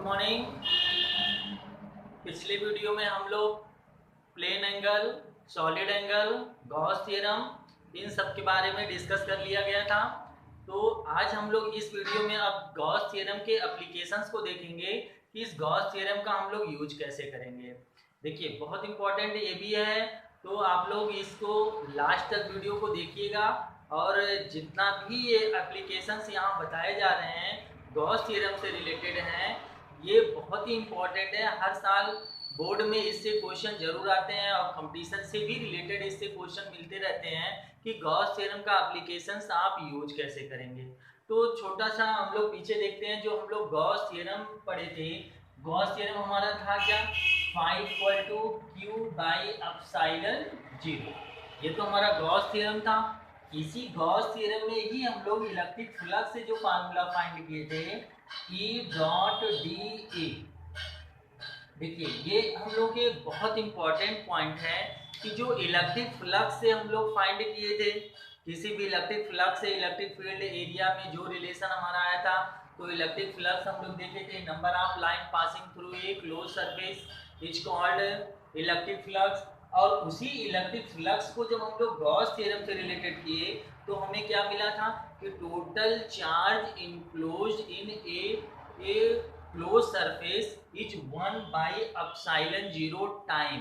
Morning. पिछले video में हम लोग plane angle, solid angle, Gauss theorem इन सब के बारे में डिस्कस कर लिया गया था। तो आज हम लोग इस वीडियो में अब गॉस थ्योरम के एप्लीकेशंस को देखेंगे कि इस गॉस थ्योरम का हम लोग यूज कैसे करेंगे। देखिए बहुत इंपॉर्टेंट ये भी है, तो आप लोग इसको लास्ट तक वीडियो को देखिएगा। और जितना भी ये एप्लीकेशंस यहाँ बताए जा रहे हैं गॉस थ्योरम से रिलेटेड हैं, ये बहुत ही इम्पोर्टेंट है। हर साल बोर्ड में इससे क्वेश्चन जरूर आते हैं और कंपटीशन से भी रिलेटेड इससे क्वेश्चन मिलते रहते हैं कि गॉस थ्योरम का एप्लीकेशंस आप यूज कैसे करेंगे। तो छोटा सा हम लोग पीछे देखते हैं, जो हम लोग गॉस थ्योरम पढ़े थे। गॉस थ्योरम हमारा था क्या, Q/0। ये तो हमारा गॉस थ्योरम था। इसी गॉस थ्योरम में ही हम लोग इलेक्ट्रिक फ्लक्स से जो फार्मूला फाइंड किए थे E.dA। देखिए ये हम लोग के बहुत इंपॉर्टेंट पॉइंट है कि जो इलेक्ट्रिक फ्लक्स से हम लोग फाइंड किए थे, किसी भी इलेक्ट्रिक फ्लक्स से इलेक्ट्रिक फील्ड एरिया में जो रिलेशन हमारा आया था, तो इलेक्ट्रिक फ्लक्स हम लोग देखे थे, number of line passing through a close surface is called electric flux. और उसी इलेक्ट्रिक फ्लक्स को जब हम लोग गॉस थ्योरम से रिलेटेड किए तो हमें क्या मिला था कि total charge enclosed in a close surface is 1/ε0 time.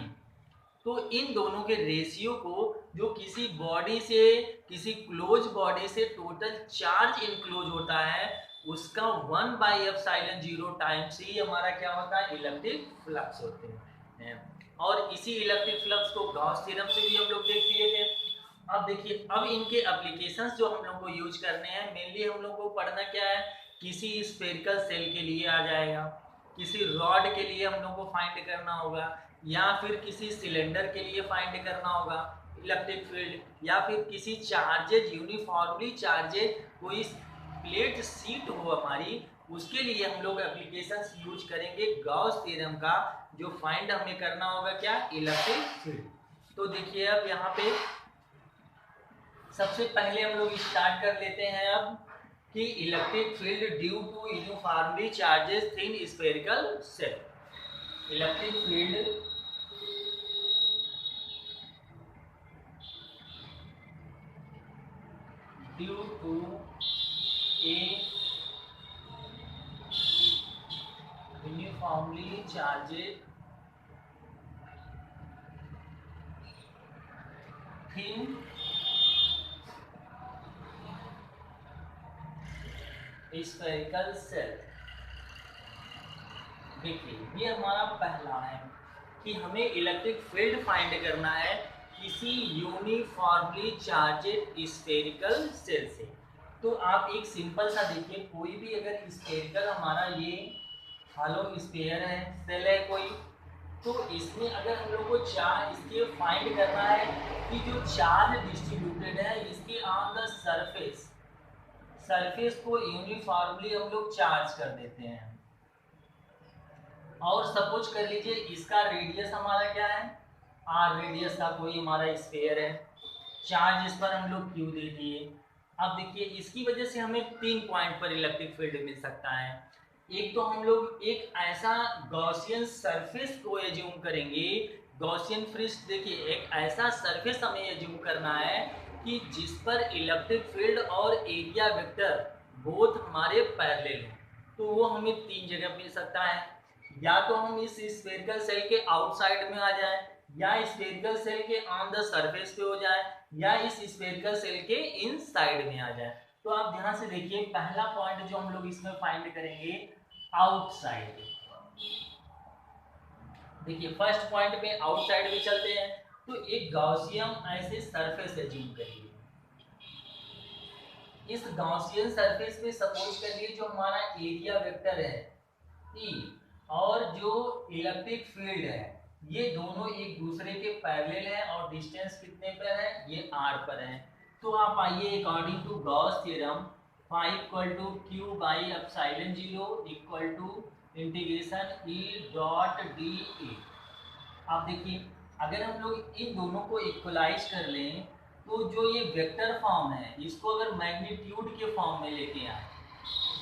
तो इन दोनों के रेशियो को, जो किसी बॉडी से, किसी क्लोज बॉडी से टोटल चार्ज इनक्लोज होता है, उसका 1/ε0 टाइम से ही हमारा क्या होता है, इलेक्ट्रिक फ्लक्स होते हैं। और इसी इलेक्ट्रिक फ्लक्स को गॉस थ्योरम से भी हम लोग देख लिए थे। अब देखिए, अब इनके एप्लीकेशंस जो हम लोग को यूज करने हैं, मेनली हम लोग को पढ़ना क्या है, किसी स्फेरिकल सेल के लिए आ जाएगा, किसी रॉड के लिए हम लोग को फाइंड करना होगा, या फिर किसी सिलेंडर के लिए फाइंड करना होगा इलेक्ट्रिक फील्ड, या फिर किसी चार्जेज, यूनिफॉर्मली चार्जेज कोई प्लेट शीट हो हमारी, उसके लिए हम लोग एप्लीकेशंस यूज करेंगे गॉस थ्योरम का, जो फाइंड हमें करना होगा क्या, इलेक्ट्रिक फील्ड। तो देखिए अब यहाँ पे सबसे पहले हम लोग स्टार्ट कर लेते हैं अब कि electric field due to uniformly charges thin spherical shell. Electric field due to a uniformly charged thin spherical shell. देखिए ये हमारा पहला है कि हमें इलेक्ट्रिक फील्ड फाइंड करना है किसी यूनिफॉर्मली चार्जेड स्फेरिकल सेल से। तो आप एक सिंपल सा देखिए, कोई भी अगर स्फेरिकल हमारा ये हॉलो स्फीयर है, सेल है कोई, तो इसमें अगर हम लोग को चार्ज इसके फाइंड करना है कि जो चार्ज डिस्ट्रीब्यूटेड है इसके ऑन द सरफेस, सरफेस को यूनिफॉर्मली हम लोग चार्ज कर देते हैं। और सपोज कर लीजिए इसका रेडियस हमारा क्या है, आर रेडियस का कोई हमारा स्फीयर है, चार्ज इस पर हम लोग क्यू दे दिए। अब देखिए इसकी वजह से हमें 3 पॉइंट पर इलेक्ट्रिक फील्ड मिल सकता है। एक तो हम लोग एक ऐसा गॉसियन सरफेस को एज्यूम करेंगे, गॉसियन फ्रिज, देखिए एक ऐसा सरफेस हमें एज्यूम करना है कि जिस पर इलेक्ट्रिक फील्ड और एरिया वेक्टर बोथ हमारे पैरेलल हैं। तो वो हमें 3 जगह मिल सकता है, या तो हम इस स्फेरिकल सेल के आउटसाइड में आ जाएं, या स्फेरिकल सेल के ऑन द सरफेस पे हो जाए, या इस स्फेरिकल सेल के इनसाइड में आ जाए। तो आप ध्यान से देखिए, पहला पॉइंट जो हम लोग इसमें फाइंड करेंगे आउटसाइड। देखिए फर्स्ट पॉइंट पे आउटसाइड में चलते हैं। तो एक गॉसियन ऐसे सरफेस एज्यूम करिए, इस गॉसियन सरफेस पे सपोज करिए जो हमारा एरिया वेक्टर है E और जो इलेक्ट्रिक फील्ड है, ये दोनों एक दूसरे के पैरेलल है और डिस्टेंस कितने पर है, ये r पर है। तो आप आइए according to Gauss theorem E.dA। आप देखिए अगर हम लोग इन दोनों को इक्वलाइज कर लें तो जो ये वेक्टर फॉर्म है इसको अगर मैग्नीट्यूड के फॉर्म में लेके आए,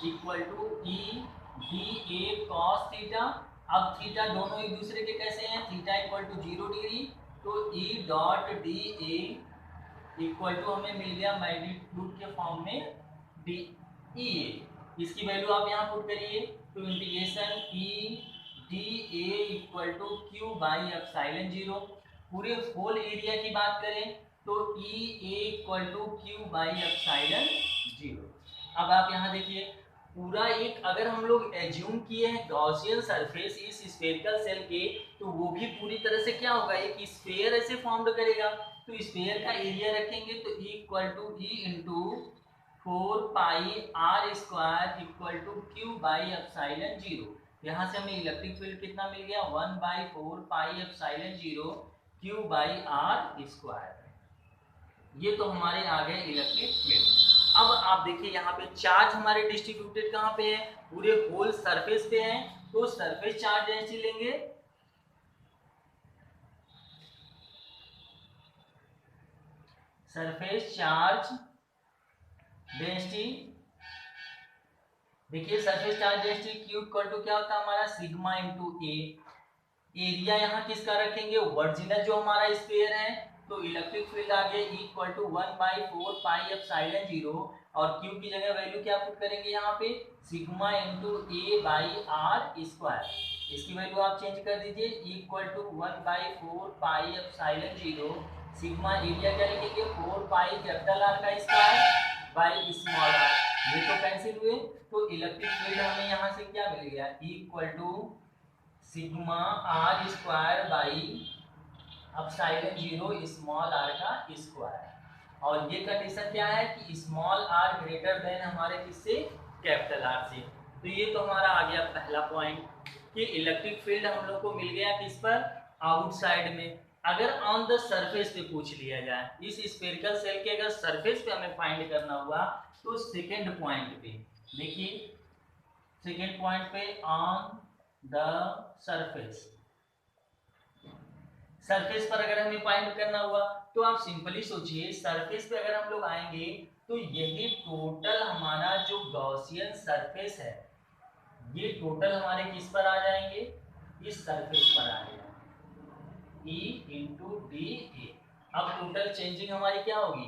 equal to E d A cos theta. अब थीटा दोनों एक दूसरे के कैसे हैं, थीटा इक्वल टू 0 डिग्री, तो E dot D A equal to हमें मिल गया मैग्नीट्यूड के फॉर्म में डी ई ए। इसकी वैल्यू आप यहाँ पुट करिए, तो integration E D A equal to Q by epsilon 0। पूरे होल एरिया की बात करें तो E A equal to Q by epsilon 0। अब आप यहाँ देखिए, पूरा एक अगर हम लोग एज्यूम किए हैं गॉसियन सरफेस इस स्फेरिकल सेल के, तो वो भी पूरी तरह से क्या होगा, एक स्फीयर ऐसे फॉर्म करेगा। तो स्फीयर का एरिया रखेंगे तो E equal to E into 4 pi are square equal to Q by epsilon 0। यहाँ से हमें इलेक्ट्रिक फील्ड कितना मिल गया, 1/4 pi epsilon 0 q by r square. ये तो हमारे आ गए इलेक्ट्रिक फील्ड। अब आप देखिए यहाँ पे चार्ज हमारे डिस्ट्रीब्यूटेड कहाँ पे है, पूरे होल सरफेस पे है। तो सरफेस चार्ज डेंसिटी लेंगे, सरफेस चार्ज डेंसिटी। देखिए surface charge density Q equal to क्या होता है हमारा, सिग्मा इंटू ए। एरिया यहाँ किसका रखेंगे, वर्जिनल जो हमारा स्फीयर है, तो इलेक्ट्रिक फील्ड आ गया इक्वल टू 1/4 पाई एप्सिलॉन 0, और क्यू की जगह वैल्यू क्या पुट करेंगे यहाँ पे, sigma into A by r square. इसकी वैल्यू आप चेंज कर दीजिए, equal to 1/4 pi epsilon 0 sigma area क्या लिखेंगे, 4 पाई कैपिटल आर का स्क्वायर बाई स्मॉल आर। ये तो कैंसिल हुए, तो इलेक्ट्रिक फील्ड हमें यहाँ से क्या मिल गया, equal to sigma R square by epsilon 0 small r का स्क्वायर। और ये कंडीशन क्या है कि स्मॉल आर ग्रेटर देन हमारे किससे, कैपिटल आर से। तो ये तो हमारा आ गया पहला पॉइंट कि इलेक्ट्रिक फील्ड हम लोग को मिल गया किस पर, आउटसाइड में। अगर ऑन द सरफेस पे पूछ लिया जाए, इस स्फेरिकल सेल के अगर सरफेस पे हमें फाइंड करना हुआ, तो सेकेंड पॉइंट पे देखिए, सेकेंड पॉइंट पे ऑन द सरफेस, सरफेस पर अगर हमें फाइंड करना हुआ, तो आप सिंपली सोचिए सरफेस पे अगर हम लोग आएंगे तो यही टोटल हमारा जो गॉसियन सरफेस है, ये टोटल हमारे किस पर आ जाएंगे, इस सरफेस पर आ जाएंगे, E इंटू डी ए। अब टोटल चेंजिंग हमारी क्या होगी,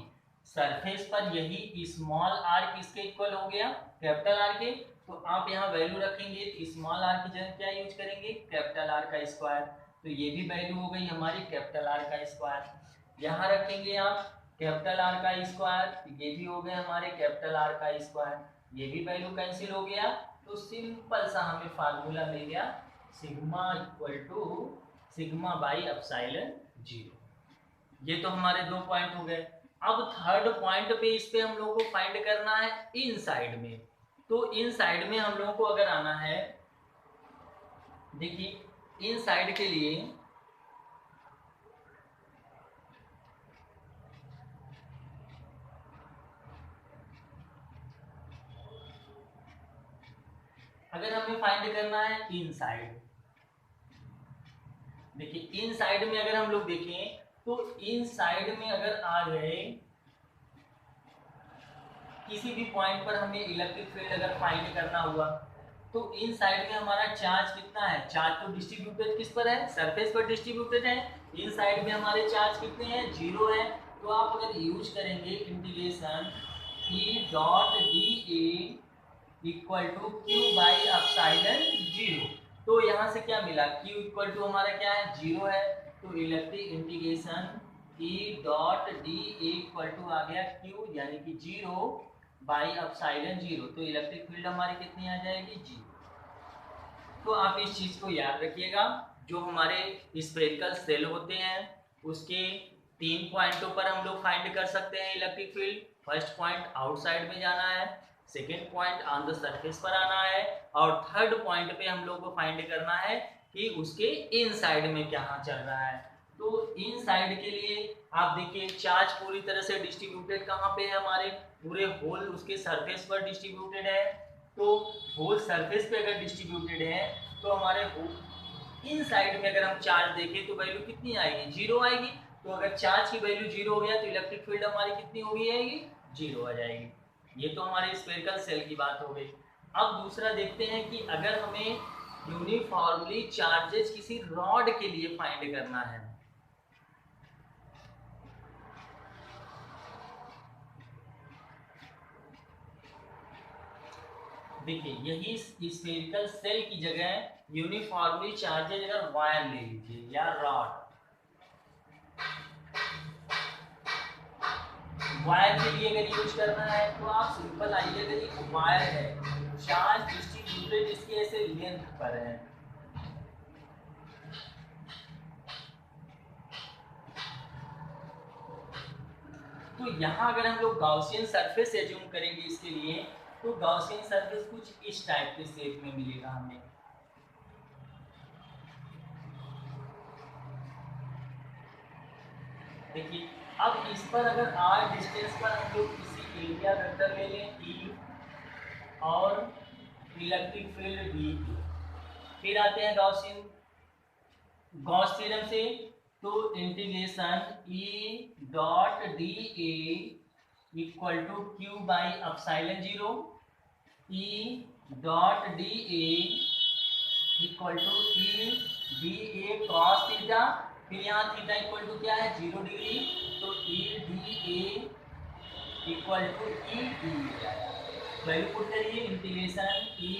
सरफेस पर यही स्मॉल आर किसके इक्वल हो गया, कैपिटल आर के। तो आप यहाँ वैल्यू रखेंगे तो स्मॉल आर की जगह क्या यूज करेंगे, कैपिटल आर का स्क्वायर। तो ये भी वैल्यू हो गई हमारी कैपिटल आर का स्क्वायर। यहाँ रखेंगे आप कैपिटल आर का स्क्वायर, ये भी हो गया हमारे कैपिटल आर का स्क्वायर। ये भी वैल्यू कैंसिल हो गया, तो सिंपल सा हमें फार्मूला मिल गया, sigma equal to sigma by epsilon 0। ये तो हमारे दो पॉइंट हो गए। अब थर्ड पॉइंट पे इस पे हम लोगों को फाइंड करना है इन साइड में। तो इन साइड में हम लोगों को अगर आना है, देखिए इन साइड के लिए अगर हमें फाइंड करना है इन साइड, देखिए इन साइड में अगर हम लोग देखें तो इन साइड में अगर आ गए किसी भी पॉइंट पर हमें इलेक्ट्रिक फील्ड अगर फाइंड करना हुआ, तो इन साइड में हमारा चार्ज कितना है, चार्ज तो डिस्ट्रीब्यूटेड किस पर है, सरफेस पर डिस्ट्रीब्यूटेड है। इन साइड में हमारे चार्ज कितने हैं, 0 है। तो आप अगर यूज करेंगे integration E dot D A equal to Q by epsilon 0, तो यहाँ से क्या मिला, क्यू इक्वल टू हमारा क्या है, 0 है। तो electric integration E dot D equal to आ गया क्यू यानी कि 0 बाई एप्सिलॉन 0। तो इलेक्ट्रिक फील्ड हमारी कितनी आ जाएगी, 0। तो आप इस चीज को याद रखिएगा, जो हमारे स्फेरिकल सेल होते हैं उसके 3 पॉइंटों पर हम लोग फाइंड कर सकते हैं electric field. First point outside में जाना है, second point on the surface पर आना है, और थर्ड पॉइंट पे हम लोग को फाइंड करना है कि उसके इन साइड में क्या चल रहा है। तो इन साइड के लिए आप देखिए चार्ज पूरी तरह से डिस्ट्रीब्यूटेड कहाँ पे है, हमारे पूरे होल उसके सरफेस पर डिस्ट्रीब्यूटेड है। तो होल सरफेस पे अगर डिस्ट्रीब्यूटेड है तो हमारे इन साइड में अगर हम चार्ज देखें तो वैल्यू कितनी आएगी, 0 आएगी। तो अगर चार्ज की वैल्यू 0 हो गया तो इलेक्ट्रिक फील्ड हमारी कितनी हो गई, 0 आ जाएगी। ये तो हमारे स्फेरिकल सेल की बात हो गई। अब दूसरा देखते हैं कि अगर हमें यूनिफॉर्मली चार्जेस किसी रॉड के लिए फाइंड करना है, देखिए यही स्फेरिकल सेल की जगह यूनिफॉर्मली चार्जेज अगर वायर ले लीजिए या रॉड, वायर के लिए अगर यूज करना है तो आप सिंपल आइए, अगर एक वायर है चार्ज डिस्ट्रीब्यूटेड इसके ऐसे लेंथ पर है, तो यहाँ अगर हम लोग गॉसियन सरफेस एज्यूम करेंगे इसके लिए, तो गॉसियन सरफेस कुछ इस टाइप के शेप में मिलेगा हमें। देखिए अब इस पर अगर r डिस्टेंस पर हम लोग किसी एरिया वेक्टर ले लें E और इलेक्ट्रिक फील्ड B, फिर आते हैं गॉस थ्योरम से, तो integration E dot D A equal to Q by epsilon 0, E dot D A equal to E D A cos theta, फिर यहाँ थीटा इक्वल टू क्या है 0 डिग्री, तो E D A equal to E D value put करिए, integration E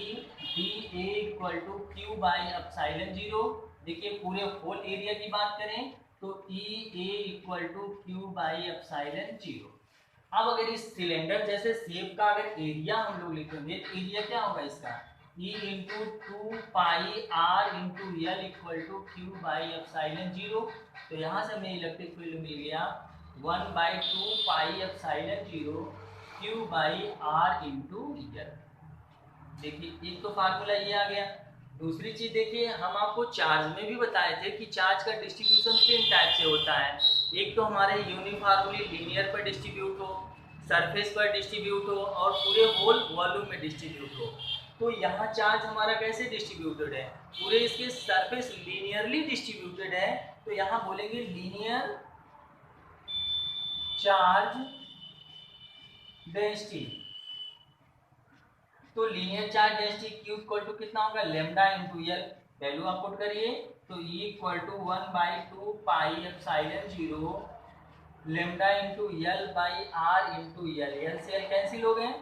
D A equal to Q by epsilon 0। देखिए पूरे whole area की बात करें तो E A equal to Q by epsilon 0। अब अगर इस सिलेंडर जैसे शेप का अगर एरिया हम लोग लिखेंगे, एरिया क्या होगा इसका E into 2 pi are into L equal to Q by epsilon 0। तो यहाँ से हमें इलेक्ट्रिक फील्ड मिल गया 1/2 pi epsilon 0 q by r into l. देखिए एक तो फार्मूला ये आ गया। दूसरी चीज देखिए, हम आपको चार्ज में भी बताए थे कि चार्ज का डिस्ट्रीब्यूशन तीन टाइप से होता है। एक तो हमारे यूनिफॉर्मली लीनियर पर डिस्ट्रीब्यूट हो, सरफेस पर डिस्ट्रीब्यूट हो और पूरे होल वॉल्यूम में डिस्ट्रीब्यूट हो। तो यहाँ चार्ज हमारा कैसे डिस्ट्रीब्यूटेड है, पूरे इसके सरफेस लीनियरली डिस्ट्रीब्यूटेड है। तो यहाँ बोलेंगे लीनियर चार्ज डेंसिटी। तो linear charge density Q equal to कितना होगा लेमडा इंटू एल, वैल्यू आप पुट करिए, तो E equal to 1/2 pi epsilon 0 lambda into l by r into l से एल कैंसिल हो गए,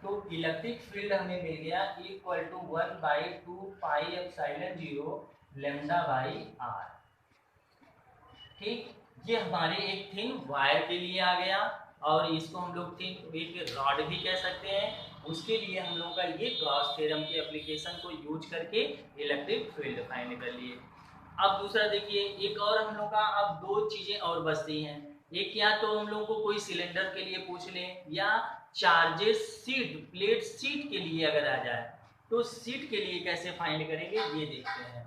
तो इलेक्ट्रिक फील्ड हमें मिल गया E equal to 1/2 pi epsilon 0 lambda by r. ठीक, ये हमारे एक थिन वायर के लिए आ गया और इसको हम लोग थिन वेट रॉड भी कह सकते हैं। उसके लिए हम लोगों का ये गॉस थ्योरम के एप्लीकेशन को यूज करके इलेक्ट्रिक फील्ड फाइंड कर लिए। अब दूसरा देखिए, एक और हम लोग का अब दो चीजें और बचती हैं। एक या तो हम लोग को कोई सिलेंडर के लिए पूछ लें या चार्जेस सीट प्लेट सीट के लिए अगर आ जाए, तो सीट के लिए कैसे फाइंड करेंगे ये देखते हैं।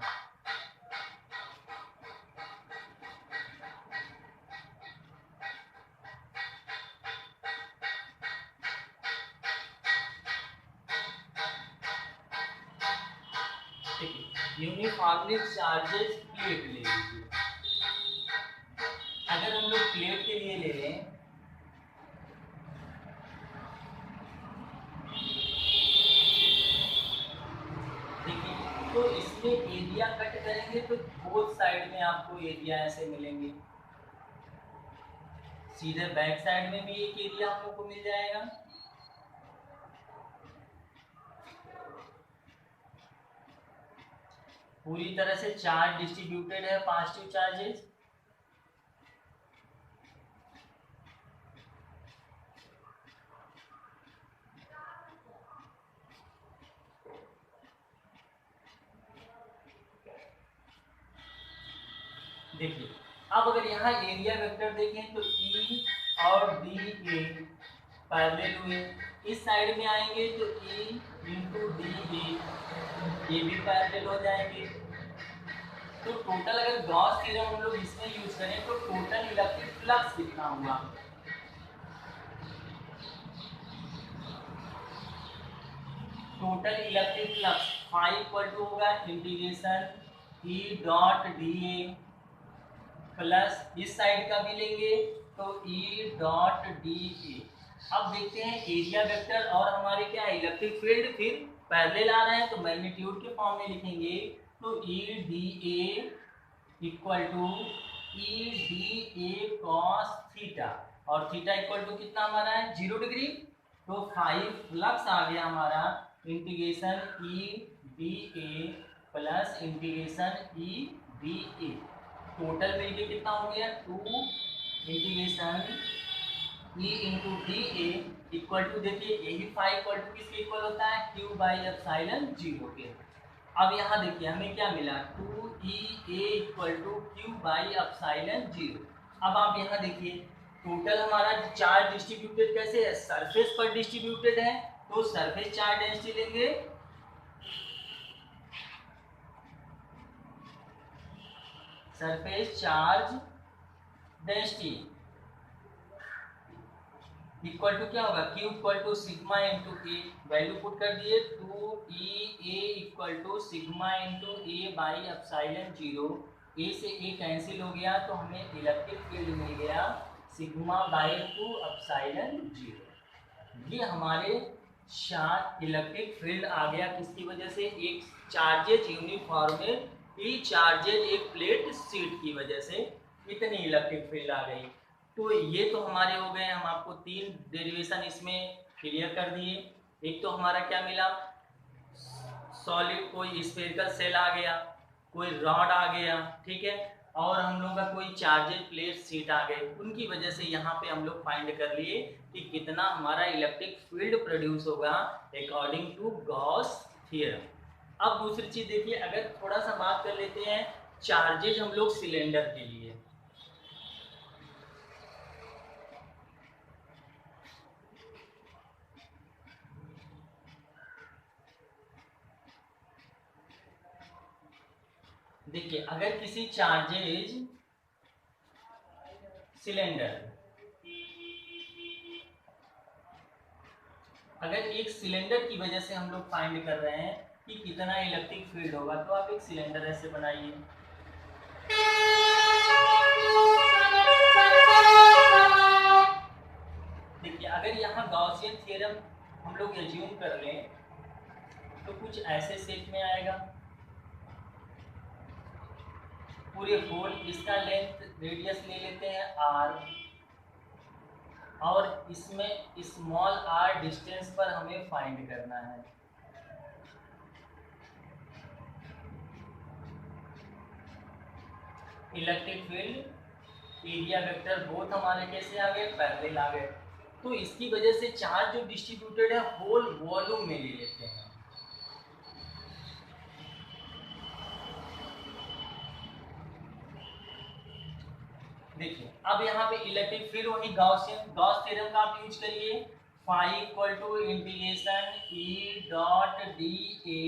यूनिफॉर्मली चार्जेस प्लेट ले लीजिए। अगर हम लोग प्लेट के लिए ले लें, देखिए तो इसमें एरिया कट करेंगे तो बोथ साइड में आपको एरिया ऐसे मिलेंगे। सीधे बैक साइड में भी एक एरिया हम लोग को मिल जाएगा, पूरी तरह से चार्ज डिस्ट्रीब्यूटेड है, पॉजिटिव चार्जेस। देखिए अब अगर यहाँ एरिया वेक्टर देखें तो E और DA पैरेलल हुए, इस साइड में आएंगे तो E इंटू DA ये भी पैरेलल हो जाएंगे। तो टोटल अगर गॉस थ्योरम हम लोग इसमें यूज करें तो टोटल इलेक्ट्रिक फ्लक्स कितना हुआ, total electric flux phi equal to होगा integration E dot DA plus इस साइड का भी लेंगे तो E डॉट DA अब देखते हैं एरिया वेक्टर और हमारे क्या है इलेक्ट्रिक फील्ड फिर पैरेलल आ रहे हैं तो मैग्नीट्यूड के फॉर्म में लिखेंगे। तो E D A equal to E D A cos theta और थीटा इक्वल टू कितना हमारा है 0 डिग्री। तो 5 फ्लक्स आ गया हमारा integration E D A plus integration E D A total मिलके कितना हो गया 2 integration E into d A equal to देखिए यही 5 इक्वल टू किसके इक्वल होता है क्यू बाई एप्सिलॉन 0 के। अब यहाँ देखिए हमें क्या मिला 2 A equal to Q by epsilon 0। अब आप यहाँ देखिए टोटल हमारा चार्ज डिस्ट्रीब्यूटेड कैसे है सरफेस पर डिस्ट्रीब्यूटेड है तो सरफेस चार्ज डेंसिटी लेंगे surface charge density equal to क्या होगा Q equal to sigma into A value put कर दिए 2E A equal to sigma into A by epsilon 0। A से ए कैंसिल हो गया तो हमें इलेक्ट्रिक फील्ड मिल गया सिग्मा बाई 2 एप्सिलॉन 0। ये हमारे इलेक्ट्रिक फील्ड आ गया किसकी वजह से एक चार्जेज यूनिफॉर्म में ई चार्जेज एक प्लेट सीट की वजह से इतनी इलेक्ट्रिक फील्ड आ गई। तो ये तो हमारे हो गए हम आपको 3 डेरिवेशन इसमें क्लियर कर दिए। एक तो हमारा क्या मिला सॉलिड कोई स्फेरिकल सेल आ गया कोई रॉड आ गया ठीक है और हम लोगों का कोई चार्जेड प्लेट सीट आ गए उनकी वजह से यहाँ पे हम लोग फाइंड कर लिए कि कितना हमारा इलेक्ट्रिक फील्ड प्रोड्यूस होगा अकॉर्डिंग टू गॉस थ्योरम। अब दूसरी चीज देखिए अगर थोड़ा सा बात कर लेते हैं चार्जेज हम लोग सिलेंडर के लिए देखिए अगर किसी चार्जेज सिलेंडर अगर एक सिलेंडर की वजह से हम लोग फाइंड कर रहे हैं कि कितना इलेक्ट्रिक फील्ड होगा तो आप एक सिलेंडर ऐसे बनाइए देखिए अगर यहाँ गॉसियन थ्योरम हम लोग एज्यूम कर लें तो कुछ ऐसे शेप में आएगा पूरे होल इसका लेंथ रेडियस ले लेते हैं r और इसमें स्मॉल r डिस्टेंस पर हमें फाइंड करना है। Electric field area vector both हमारे कैसे आ गए पैरेलल आ गए तो इसकी वजह से चार्ज जो डिस्ट्रीब्यूटेड है होल वॉल्यूम में ले लेते हैं। देखिए अब यहाँ पे इलेक्ट्रिक फील्ड वही गॉस थ्योरम का आप यूज करिए phi equal to integration E dot D A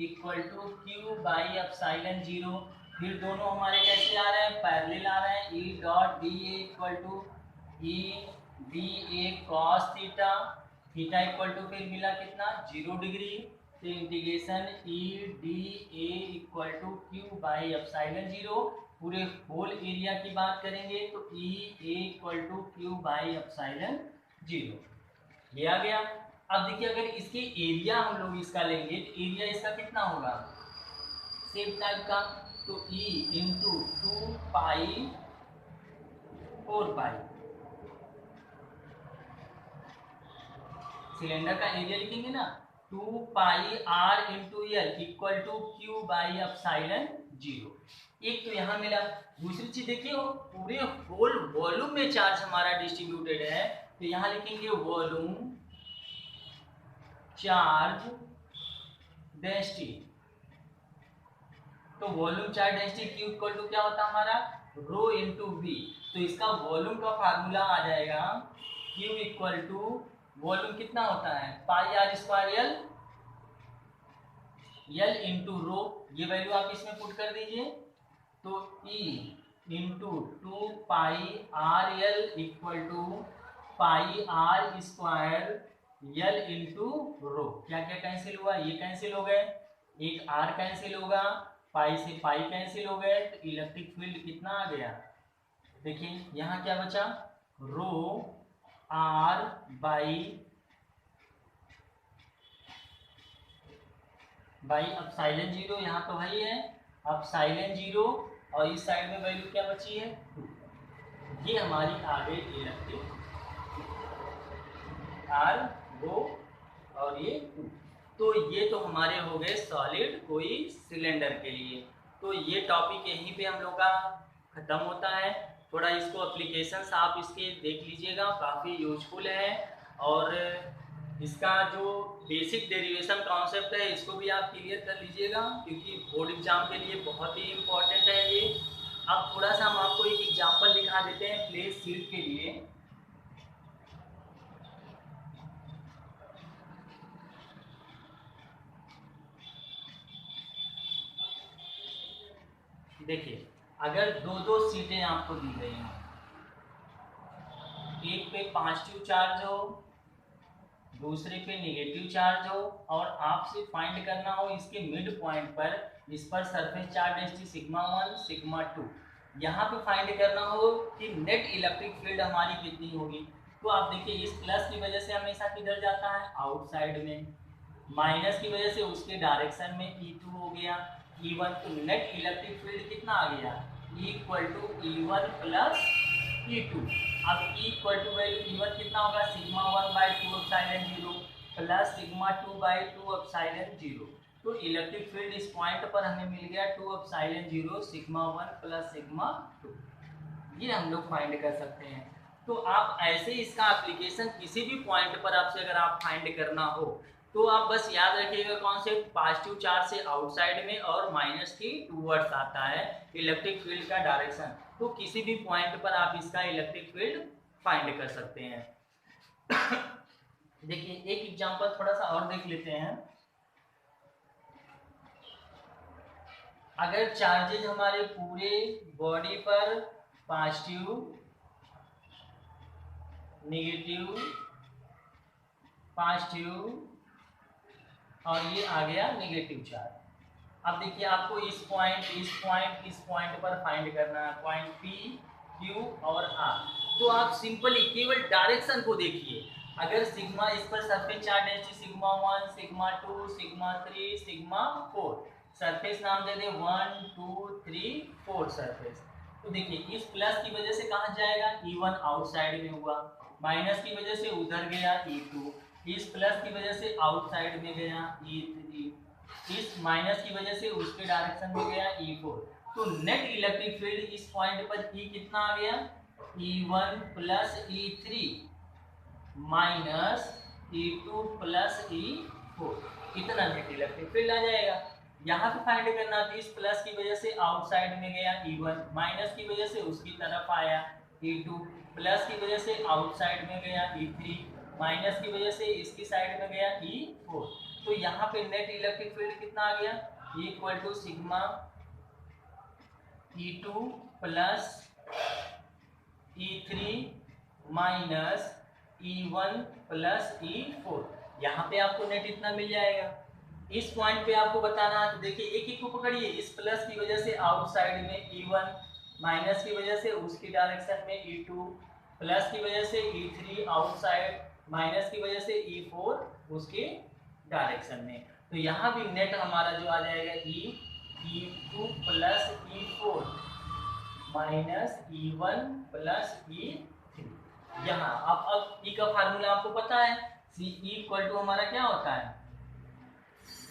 equal to Q by epsilon 0। फिर दोनों हमारे कैसे आ रहे हैं पैरेलल आ रहे हैं E dot D A equal to E D A cos theta theta equal to फिर मिला कितना 0 डिग्री तो integration E D A equal to Q by epsilon 0। पूरे होल एरिया की बात करेंगे तो E A equal to Q by epsilon 0 ये आ गया। अब देखिए अगर इसके एरिया हम लोग इसका लेंगे तो एरिया इसका कितना होगा सेम टाइप का तो E into 2 pi 4 pi cylinder का एरिया लिखेंगे ना 2 pi are into L equal to Q by epsilon 0। एक तो यहाँ मिला दूसरी चीज देखिए पूरे होल वॉल्यूम में चार्ज हमारा डिस्ट्रीब्यूटेड है तो यहाँ लिखेंगे वॉल्यूम चार्ज डेंसिटी। तो volume charge density Q equal to क्या होता है हमारा रो इंटू वी तो इसका वॉल्यूम का फार्मूला आ जाएगा क्यू इक्वल टू वॉल्यूम कितना होता है pi are square L into rho ये वैल्यू आप इसमें पुट कर दीजिए तो E into 2 pi R L equal to pi are square L into rho क्या क्या कैंसिल हुआ ये कैंसिल हो गए एक आर कैंसिल होगा पाई से पाई कैंसिल हो गए तो इलेक्ट्रिक फील्ड कितना आ गया देखिए यहाँ क्या बचा रो आर बाई एप्सिलॉन जीरो, यहाँ तो वही है एप्सिलॉन जीरो, और इस साइड में वैल्यू क्या बची है 2। ये हमारी आ गई इलेक्ट्रिक आर वो और ये 2। तो ये तो हमारे हो गए सॉलिड कोई सिलेंडर के लिए। तो ये टॉपिक यहीं पे हम लोग का ख़त्म होता है। थोड़ा इसको एप्लीकेशंस आप इसके देख लीजिएगा, काफ़ी यूजफुल है। और इसका जो बेसिक डेरिवेशन कॉन्सेप्ट है इसको भी आप क्लियर कर लीजिएगा, क्योंकि बोर्ड एग्जाम के लिए बहुत ही इम्पोर्टेंट है ये। अब थोड़ा सा हम आपको एक एग्जाम्पल दिखा देते हैं प्लेस शीट के लिए। देखिए, अगर दो दो सीटें आपको दी गई हैं, एक पे पॉजिटिव चार्ज हो, दूसरे पे नेगेटिव चार्ज हो, और आपसे फाइंड करना हो इसके मिड पॉइंट पर, इस पर surface charge density sigma 1 sigma 2, यहाँ पे फाइंड करना हो कि नेट इलेक्ट्रिक फील्ड हमारी कितनी होगी। तो आप देखिए, इस प्लस की वजह से हमेशा किधर जाता है आउटसाइड में, माइनस की वजह से उसके डायरेक्शन में E2 हो गया E1। तो नेट इलेक्ट्रिक फील्ड कितना आ गया equal to E1 plus E2। अब इक्वल टू वैल्यू E1 कितना होगा sigma 1 by 2 epsilon 0 plus sigma 2 by 2 epsilon 0। तो इलेक्ट्रिक फील्ड इस पॉइंट पर हमें मिल गया 2 एप्सिलॉन 0 सिग्मा 1 प्लस सिग्मा 2। ये हम लोग फाइंड कर सकते हैं। तो आप ऐसे इसका एप्लीकेशन किसी भी पॉइंट पर आपसे अगर आप फाइंड करना हो तो आप बस याद रखिएगा कॉन्सेप्ट, पॉजिटिव चार्ज से आउटसाइड में और माइनस की टूवर्ड्स आता है इलेक्ट्रिक फील्ड का डायरेक्शन। तो किसी भी पॉइंट पर आप इसका इलेक्ट्रिक फील्ड फाइंड कर सकते हैं। देखिए, एक एग्जांपल थोड़ा सा और देख लेते हैं। अगर चार्जेज हमारे पूरे बॉडी पर पॉजिटिव, नेगेटिव, पॉजिटिव और ये आ गया नेगेटिव चार्ज। अब देखिए, आपको इस पॉइंट पर फाइंड करना है, पॉइंट P, Q और R। तो आप सिंपली केवल डायरेक्शन को देखिए। अगर सिग्मा इस पर surface charge density sigma 1 sigma 2 sigma 3 sigma 4, surface नाम दे दें 1 2 3 4 सरफेस। तो देखिए, इस प्लस की वजह से कहाँ जाएगा E1 आउटसाइड में हुआ, माइनस की वजह से उधर गया E2, इस प्लस की वजह से आउटसाइड में गया E3, इस माइनस की वजह से उसके डायरेक्शन में गया E4। तो नेट इलेक्ट्रिक फील्ड इस पॉइंट पर E कितना आ गया E1 plus E3 minus E2 plus E4, कितना नेट इलेक्ट्रिक फील्ड आ जाएगा। यहाँ पे फाइंड करना था, इस प्लस की वजह से आउटसाइड में गया E1, माइनस की वजह से उसकी तरफ आया E2, प्लस की वजह से आउटसाइड में गया E3, माइनस की वजह से इसकी साइड में गया E4। तो यहाँ पे नेट इलेक्ट्रिक फील्ड कितना आ गया equal to sigma E2 plus E3 minus E1 plus E4। यहाँ पे आपको नेट इतना मिल जाएगा। इस पॉइंट पे आपको बताना है, तो देखिए एक एक को पकड़िए, इस प्लस की वजह से आउटसाइड में E1, माइनस की वजह से उसकी डायरेक्शन में E2, प्लस की वजह से E3 आउटसाइड, माइनस की वजह से E4 उसके डायरेक्शन में। तो यहाँ भी नेट हमारा जो आ जाएगा E2 plus E4 minus E1 plus E3। यहाँ अब E का फार्मूला आपको पता है, C इक्वल टू हमारा क्या होता है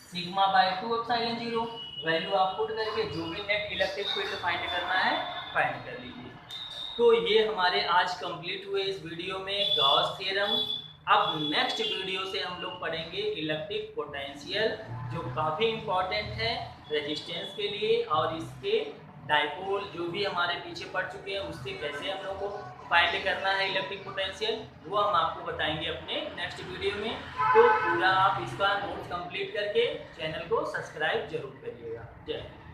सिग्मा बाई 2 एप्सिलॉन 0। वैल्यू आप पुट करके जो भी नेट इलेक्ट्रिक फील्ड फाइंड करना है फाइंड कर लीजिए। तो ये हमारे आज कंप्लीट हुए इस वीडियो में गॉस थ्योरम। अब नेक्स्ट वीडियो से हम लोग पढ़ेंगे इलेक्ट्रिक पोटेंशियल, जो काफ़ी इम्पोर्टेंट है रेजिस्टेंस के लिए, और इसके डाइपोल जो भी हमारे पीछे पड़ चुके हैं उससे कैसे हम लोग को फाइंड करना है इलेक्ट्रिक पोटेंशियल, वो हम आपको बताएंगे अपने नेक्स्ट वीडियो में। तो पूरा आप इसका नोट्स कंप्लीट करके चैनल को सब्सक्राइब जरूर करिएगा। जय हिंद।